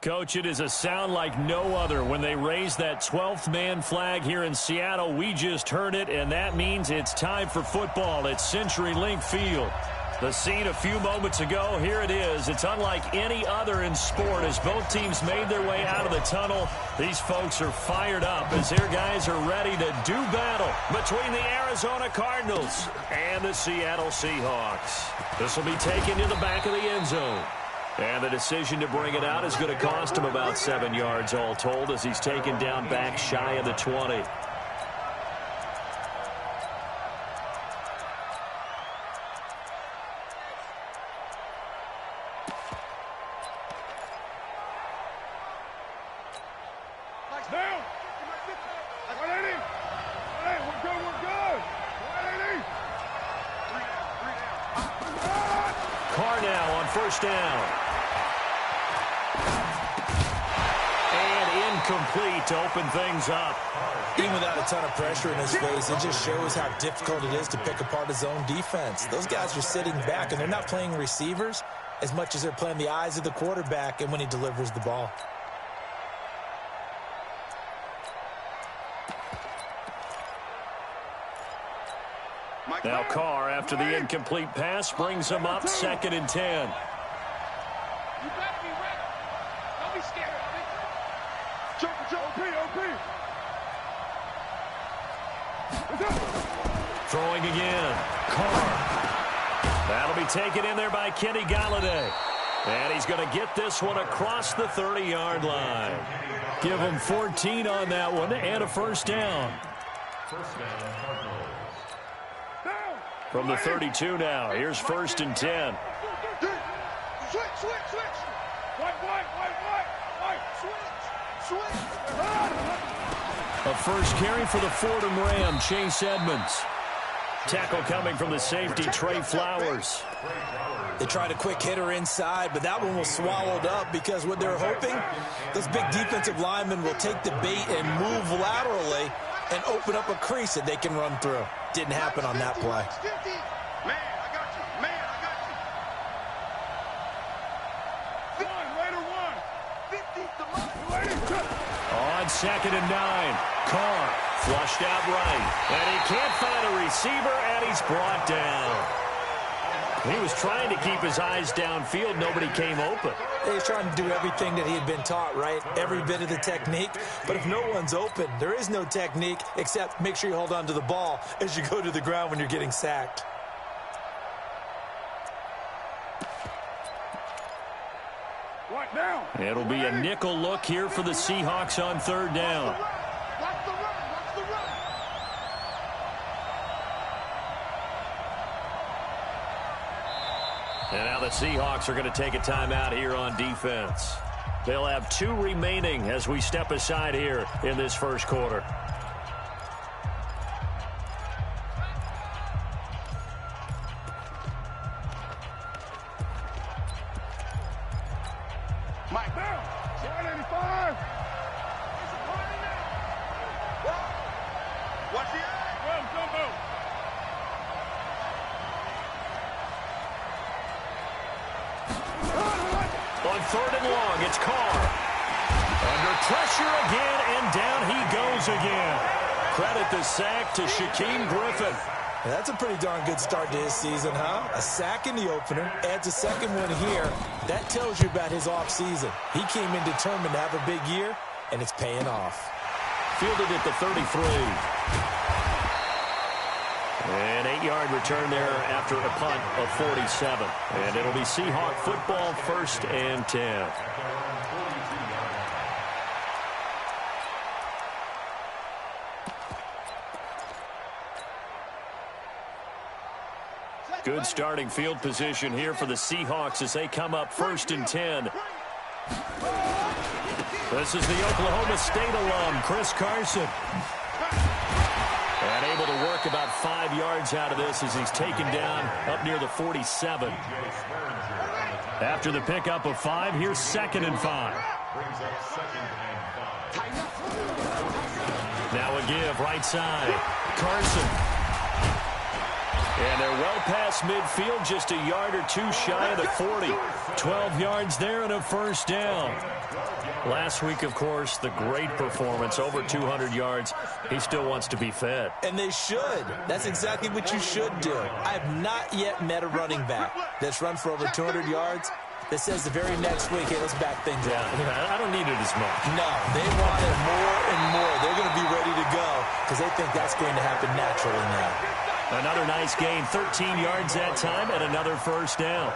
Coach, it is a sound like no other when they raise that 12th man flag here in Seattle. We just heard it, and that means it's time for football at CenturyLink Field. The scene a few moments ago, here it is. It's unlike any other in sport as both teams made their way out of the tunnel. These folks are fired up as their guys are ready to do battle between the Arizona Cardinals and the Seattle Seahawks. This will be taken to the back of the end zone. And the decision to bring it out is going to cost him about 7 yards all told as he's taken down back shy of the 20. Carr now on first down. Complete to open things up. Even without a ton of pressure in his face, it just shows how difficult it is to pick apart his own defense. Those guys are sitting back, and they're not playing receivers as much as they're playing the eyes of the quarterback and when he delivers the ball. Now Carr, after the incomplete pass, brings him up 2nd and 10. Throwing again. Carr. That'll be taken in there by Kenny Galladay. And he's going to get this one across the 30-yard line. Give him 14 on that one and a first down. From the 32 now, here's 1st and 10. A first carry for the Fordham Ram, Chase Edmonds. Tackle coming from the safety, Trey Flowers. They tried a quick hitter inside, but that one was swallowed up because what they're hoping, those big defensive linemen will take the bait and move laterally and open up a crease that they can run through. Didn't happen on that play. On 2nd and 9, Carr flushed out right, and he can't find a receiver, and he's brought down. He was trying to keep his eyes downfield. Nobody came open. He was trying to do everything that he had been taught, right? Every bit of the technique. But if no one's open, there is no technique except make sure you hold on to the ball as you go to the ground when you're getting sacked. It'll be a nickel look here for the Seahawks on 3rd down. And now the Seahawks are going to take a timeout here on defense. They'll have 2 remaining as we step aside here in this first quarter. On 3rd and long, it's Carr. Under pressure again, and down he goes again. Credit the sack to Shaquem Griffin. That's a pretty darn good start to his season, huh? A sack in the opener, adds a second one here. That tells you about his offseason. He came in determined to have a big year, and it's paying off. Fielded at the 33. An 8-yard return there after a punt of 47. And it'll be Seahawk football, 1st and 10. Good starting field position here for the Seahawks as they come up 1st and 10. This is the Oklahoma State alum, Chris Carson. And able to work about 5 yards out of this as he's taken down up near the 47. After the pickup of 5, here's 2nd and 5. Now a give right side. Carson. And they're well past midfield, just a yard or two shy of the 40. 12 yards there and a first down. Last week, of course, the great performance, over 200 yards. He still wants to be fed. And they should. That's exactly what you should do. I have not yet met a running back that's run for over 200 yards that says the very next week, hey, let's back things up. Yeah, I don't need it as much. No, they want it more and more. They're going to be ready to go because they think that's going to happen naturally now. Another nice gain, 13 yards that time, and another first down.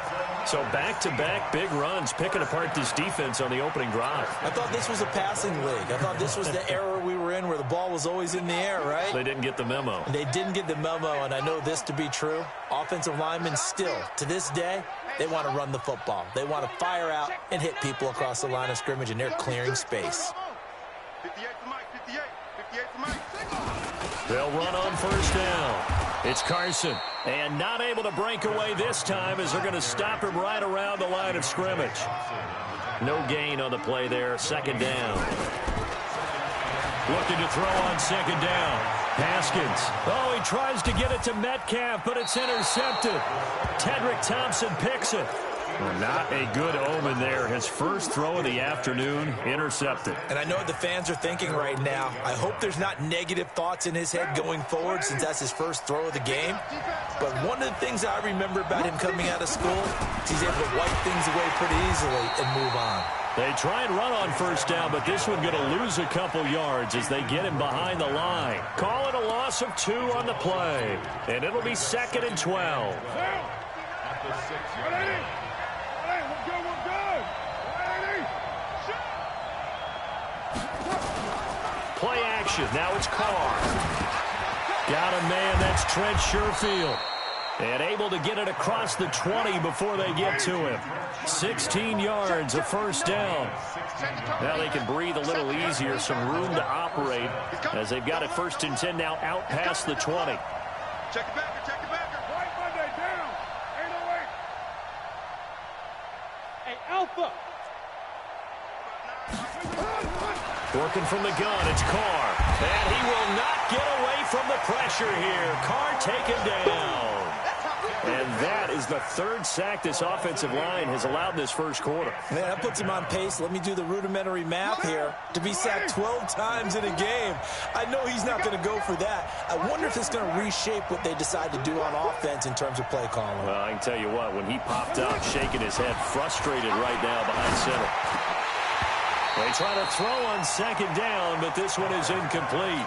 So back-to-back big runs, picking apart this defense on the opening drive. I thought this was a passing league. I thought this was the era we were in where the ball was always in the air, right? They didn't get the memo. They didn't get the memo, and I know this to be true. Offensive linemen still, to this day, they want to run the football. They want to fire out and hit people across the line of scrimmage, and they're clearing space. 58 to Mike, 58 to Mike. They'll run on first down. It's Carson. And not able to break away this time as they're going to stop him right around the line of scrimmage. No gain on the play there. Second down. Looking to throw on second down. Haskins. Oh, he tries to get it to Metcalf, but it's intercepted. Tedrick Thompson picks it. Not a good omen there. His first throw of the afternoon, intercepted. And I know what the fans are thinking right now. I hope there's not negative thoughts in his head going forward since that's his first throw of the game. But one of the things I remember about him coming out of school is he's able to wipe things away pretty easily and move on. They try and run on first down, but this one going to lose a couple yards as they get him behind the line. Call it a loss of 2 on the play. And it'll be 2nd and 12. Play action. Now it's Carr. Got a man. That's Trent Sherfield. And able to get it across the 20 before they get to him. 16 yards, a first down. Now they can breathe a little easier, some room to operate as they've got it 1st and 10 now out past the 20. Check it back, check it back. Right Monday down. 808. Hey, Alpha. Working from the gun, it's Carr. And he will not get away from the pressure here. Carr taken down. And that is the 3rd sack this offensive line has allowed this first quarter. Man, that puts him on pace. Let me do the rudimentary math here. To be sacked 12 times in a game, I know he's not going to go for that. I wonder if it's going to reshape what they decide to do on offense in terms of play calling. Well, I can tell you what, when he popped up, shaking his head, frustrated right now behind center. They try to throw on second down, but this one is incomplete.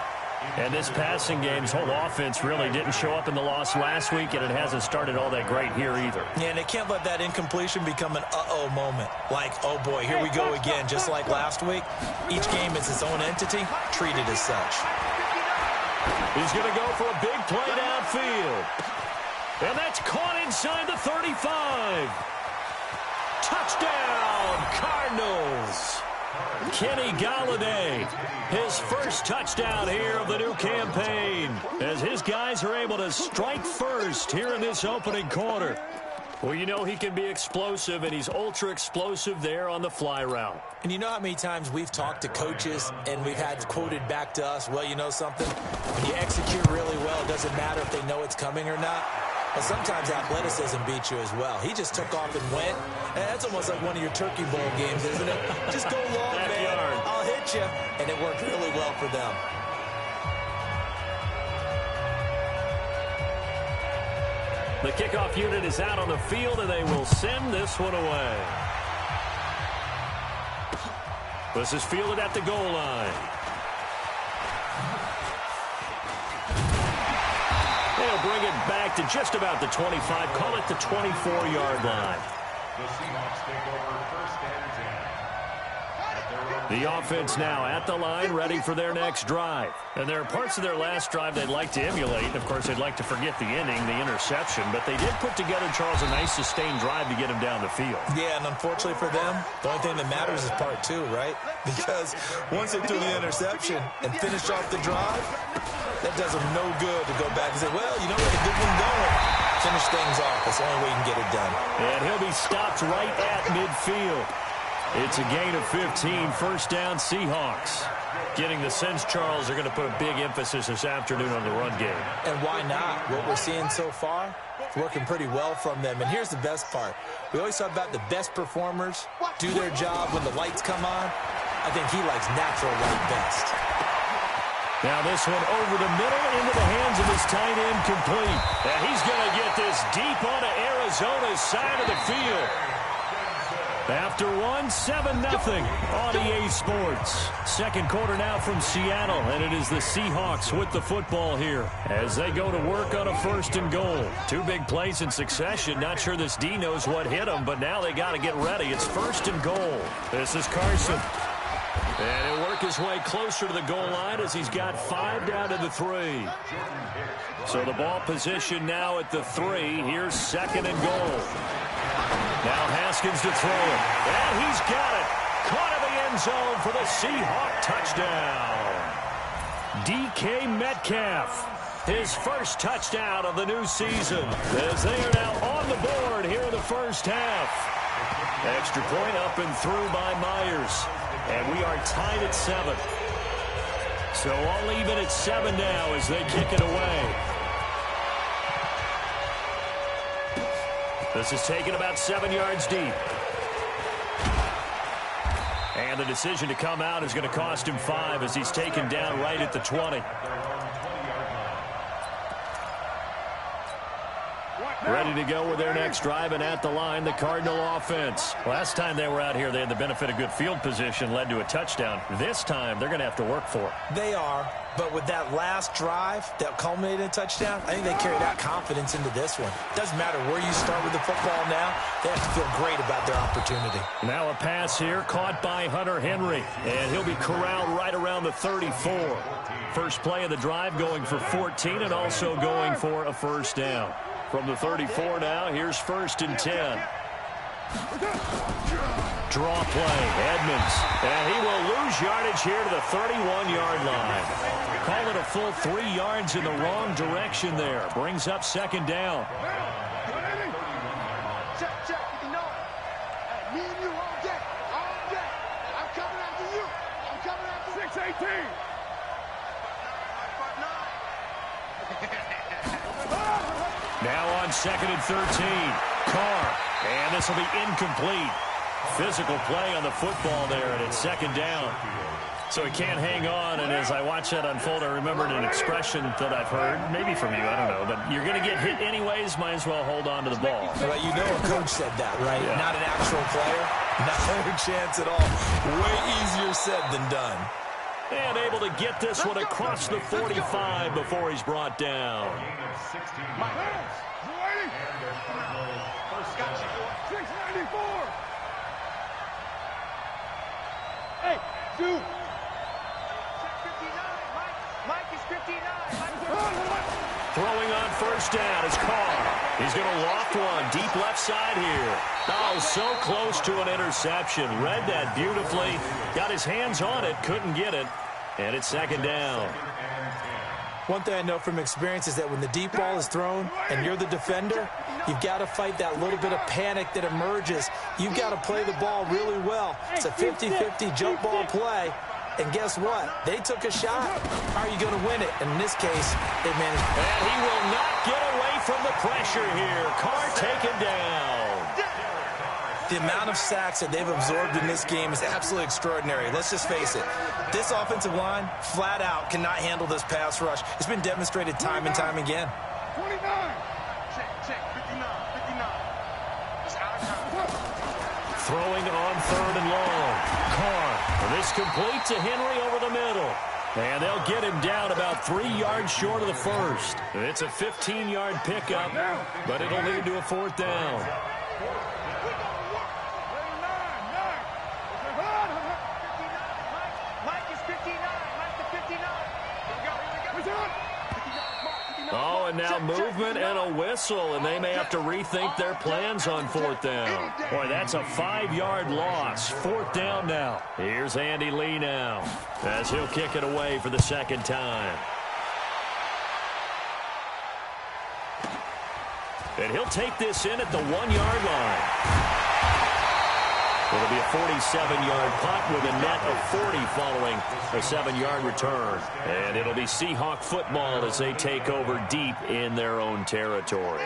And this passing game's whole offense really didn't show up in the loss last week, and it hasn't started all that great here either. Yeah, and they can't let that incompletion become an uh-oh moment. Like, oh boy, here we go again, just like last week. Each game is its own entity, treated as such. He's going to go for a big play downfield. And that's caught inside the 35. Touchdown, Cardinals. Kenny Golladay, his first touchdown here of the new campaign, as his guys are able to strike first here in this opening quarter. Well, you know he can be explosive, and he's ultra-explosive there on the fly route. And you know how many times we've talked to coaches, and we've had quoted back to us, well, you know something? When you execute really well, it doesn't matter if they know it's coming or not. But sometimes athleticism beats you as well. He just took off and went. And that's almost like one of your Turkey Bowl games, isn't it? Just go long, man. I'll hit you. And it worked really well for them. The kickoff unit is out on the field, and they will send this one away. This is fielded at the goal line. They'll bring it back to just about the 25. Call it the 24-yard line. The Seahawks take over 1st and 10. The offense now at the line, ready for their next drive. And there are parts of their last drive they'd like to emulate. Of course, they'd like to forget the inning, the interception. But they did put together, Charles, a nice sustained drive to get him down the field. Yeah, and unfortunately for them, the only thing that matters is part 2, right? Because once they do the interception and finish off the drive, that does them no good to go back and say, well, you know what, a good one going. Finish things off. That's the only way you can get it done. And he'll be stopped right at midfield. It's a gain of 15, first down Seahawks. Getting the sense, Charles, are going to put a big emphasis this afternoon on the run game. And why not? What we're seeing so far, it's working pretty well from them. And here's the best part. We always talk about the best performers do their job when the lights come on. I think he likes natural light best. Now this one over the middle into the hands of his tight end, complete. And he's going to get this deep onto Arizona's side of the field. After 7-0 on EA Sports. Second quarter now from Seattle, and it is the Seahawks with the football here as they go to work on a 1st and goal. 2 big plays in succession. Not sure this D knows what hit him, but now they got to get ready. It's 1st and goal. This is Carson. And he'll work his way closer to the goal line as he's got 5 down to the 3. So the ball position now at the 3. Here's 2nd and goal. Now Haskins to throw it. And he's got it. Caught in the end zone for the Seahawk touchdown. DK Metcalf, his first touchdown of the new season, as they are now on the board here in the first half. Extra point up and through by Myers. And we are tied at 7. So all even at 7 now as they kick it away. This is taken about 7 yards deep. And the decision to come out is going to cost him 5 as he's taken down right at the 20. Ready to go with their next drive, and at the line, the Cardinal offense. Last time they were out here, they had the benefit of good field position, led to a touchdown. This time, they're going to have to work for it. They are, but with that last drive that culminated in a touchdown, I think they carry that confidence into this one. Doesn't matter where you start with the football now, they have to feel great about their opportunity. Now a pass here, caught by Hunter Henry, and he'll be corralled right around the 34. First play of the drive going for 14 and also going for a first down. From the 34 now, here's 1st and 10. Draw play, Edmonds. And he will lose yardage here to the 31-yard line. Call it a full 3 yards in the wrong direction there. Brings up 2nd down. Check. You know it. Me and you all day. All day. I'm coming after you. I'm coming after you. 6-18. Now on 2nd and 13. Carr. And this will be incomplete. Physical play on the football there, and it's 2nd down. So he can't hang on, and as I watch that unfold, I remembered an expression that I've heard, maybe from you, I don't know, but you're going to get hit anyways, might as well hold on to the ball. Well, you know a coach said that, right? Yeah. Not an actual player. Not a chance at all. Way easier said than done. And able to get this one across the 45 before he's brought down. 694. Hey, dude. Mike is 59. Throwing on 1st down is Carr. He's going to loft one deep left side here. Oh, so close to an interception. Read that beautifully. Got his hands on it, couldn't get it. And it's 2nd down. One thing I know from experience is that when the deep ball is thrown and you're the defender, you've got to fight that little bit of panic that emerges. You've got to play the ball really well. It's a 50-50 jump ball play. And guess what? They took a shot. How are you going to win it? And in this case, they managed. And he will not get away from the pressure here. Carr taken down. The amount of sacks that they've absorbed in this game is absolutely extraordinary. Let's just face it. This offensive line, flat out, cannot handle this pass rush. It's been demonstrated time and time again. 29. Check. 59. It's out of time. Throwing on 3rd and long. Carr. This complete to Henry over the middle. And they'll get him down about 3 yards short of the first. It's a 15-yard pickup, but it'll lead to a 4th down. Oh, and now movement and a whistle, and they may have to rethink their plans on 4th down. Boy, that's a 5-yard loss. 4th down now. Here's Andy Lee now, as he'll kick it away for the 2nd time. And he'll take this in at the 1-yard line. It'll be a 47-yard punt with a net of 40 following a 7-yard return. And it'll be Seahawk football as they take over deep in their own territory.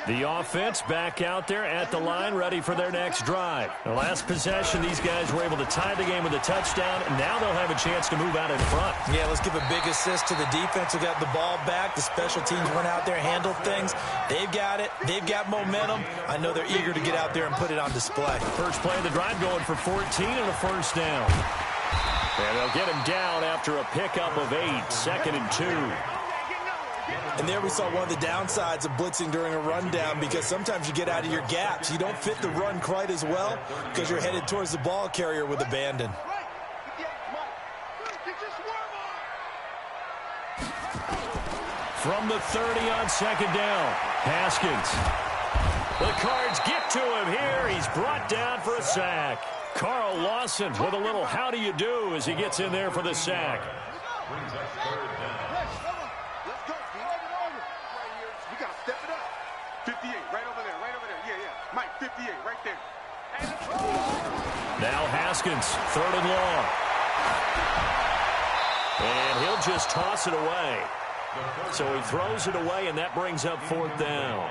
The offense back out there at the line, ready for their next drive. The last possession, these guys were able to tie the game with a touchdown, and now they'll have a chance to move out in front. Yeah, let's give a big assist to the defense who got the ball back. The special teams went out there, handled things. They've got it. They've got momentum. I know they're eager to get out there and put it on display. First play of the drive going for 14 and a first down. And they'll get him down after a pickup of 8, 2nd and 2. And there we saw one of the downsides of blitzing during a rundown, because sometimes you get out of your gaps. You don't fit the run quite as well because you're headed towards the ball carrier with abandon. From the 30 on 2nd down, Haskins. The Cards get to him here. He's brought down for a sack. Carl Lawson with a little how do you do as he gets in there for the sack. Brings up 3rd down. Step it up. 58, right over there, right over there. Yeah, yeah. Mike, 58, right there. Now Haskins, 3rd and long. And he'll just toss it away. So he throws it away, and that brings up 4th down.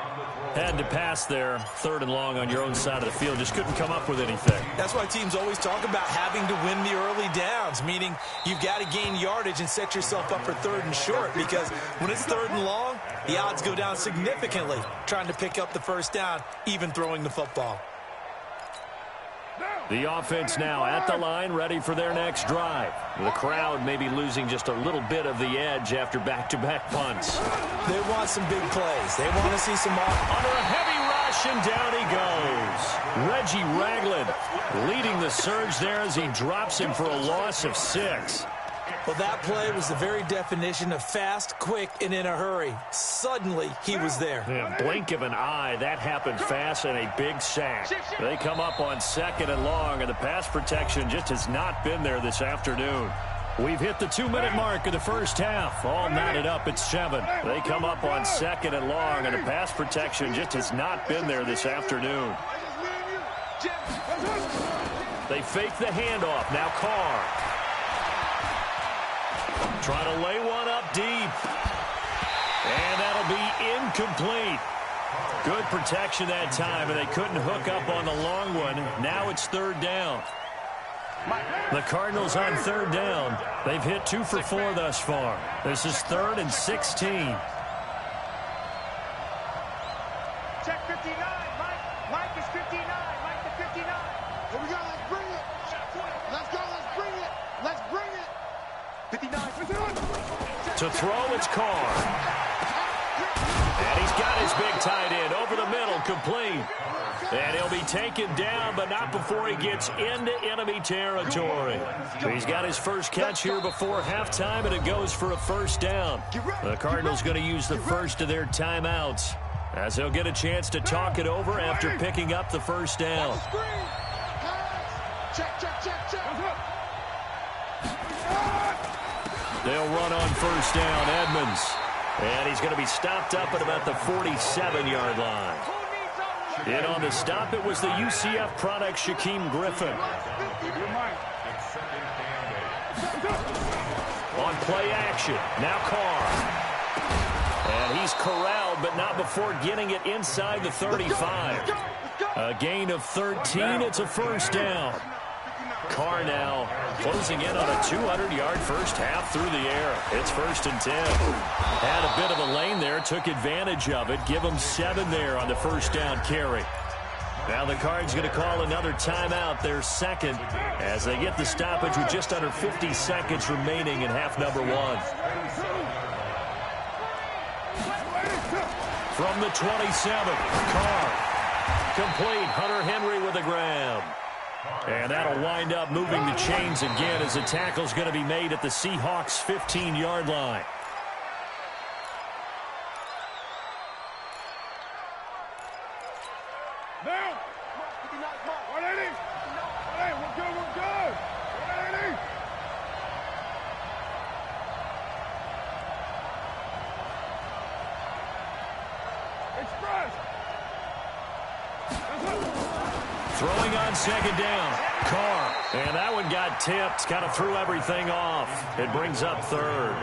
Had to pass there, 3rd and long on your own side of the field. Just couldn't come up with anything. That's why teams always talk about having to win the early downs, meaning you've got to gain yardage and set yourself up for 3rd and short, because when it's 3rd and long, the odds go down significantly trying to pick up the first down, even throwing the football. The offense now at the line, ready for their next drive. The crowd may be losing just a little bit of the edge after back-to-back punts. They want some big plays. They want to see some under a heavy rush, and down he goes. Reggie Ragland leading the surge there as he drops him for a loss of 6. Well, that play was the very definition of fast, quick, and in a hurry. Suddenly, he was there. Yeah, blink of an eye, that happened fast, and a big sack. They come up on 2nd and long, and the pass protection just has not been there this afternoon. We've hit the 2-minute mark of the first half. All knotted up at 7. They come up on 2nd and long, and the pass protection just has not been there this afternoon. They fake the handoff. Now Carr. Trying to lay one up deep. And that'll be incomplete. Good protection that time, and they couldn't hook up on the long one. Now it's 3rd down. The Cardinals on 3rd down. They've hit 2 for 4 thus far. This is 3rd and 16. Check 59, Mike. Mike is 59. Mike is 59. Here we go. Let's bring it. Let's go. Let's bring it. Let's bring it. 59. To throw, it's Carr. And he's got his big tight end over the middle, complete. And he'll be taken down, but not before he gets into enemy territory. He's got his first catch here before halftime, and it goes for a first down. The Cardinals going to use the first of their timeouts, as they'll get a chance to talk it over after picking up the first down. Check, check, check, check. They'll run on first down, Edmonds. And he's going to be stopped up at about the 47-yard line. And on the stop, it was the UCF product, Shaquem Griffin. On play action, now Carr. And he's corralled, but not before getting it inside the 35. A gain of 13, it's a first down. Carr now closing in on a 200-yard first half through the air. It's 1st and 10. Had a bit of a lane there, took advantage of it. Give them 7 there on the first down carry. Now the Cards going to call another timeout, their second, as they get the stoppage with just under 50 seconds remaining in half number 1. From the 27, Carr. Complete. Hunter Henry with a grab. And that'll wind up moving the chains again as the tackle's going to be made at the Seahawks' 15-yard line. Now, 180. 180. We're good. We're good. 180. Express. Throwing on second down. Carr. And that one got tipped. Kind of threw everything off. It brings up third.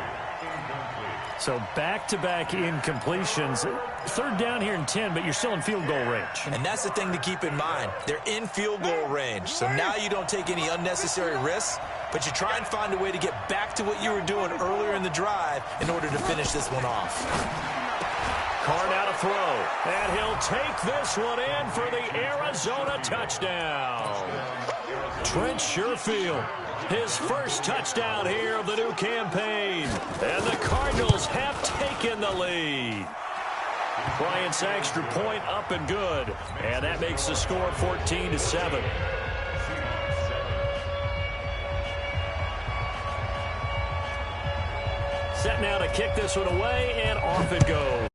So back-to-back incompletions. Third down here in 10, but you're still in field goal range. And that's the thing to keep in mind. They're in field goal range. So now you don't take any unnecessary risks, but you try and find a way to get back to what you were doing earlier in the drive in order to finish this one off. Carr now to throw. And he'll take this one in for the Arizona touchdown. Trent Sherfield, his first touchdown here of the new campaign. And the Cardinals have taken the lead. Bryant's extra point up and good. And that makes the score 14-7. Set now to kick this one away, and off it goes.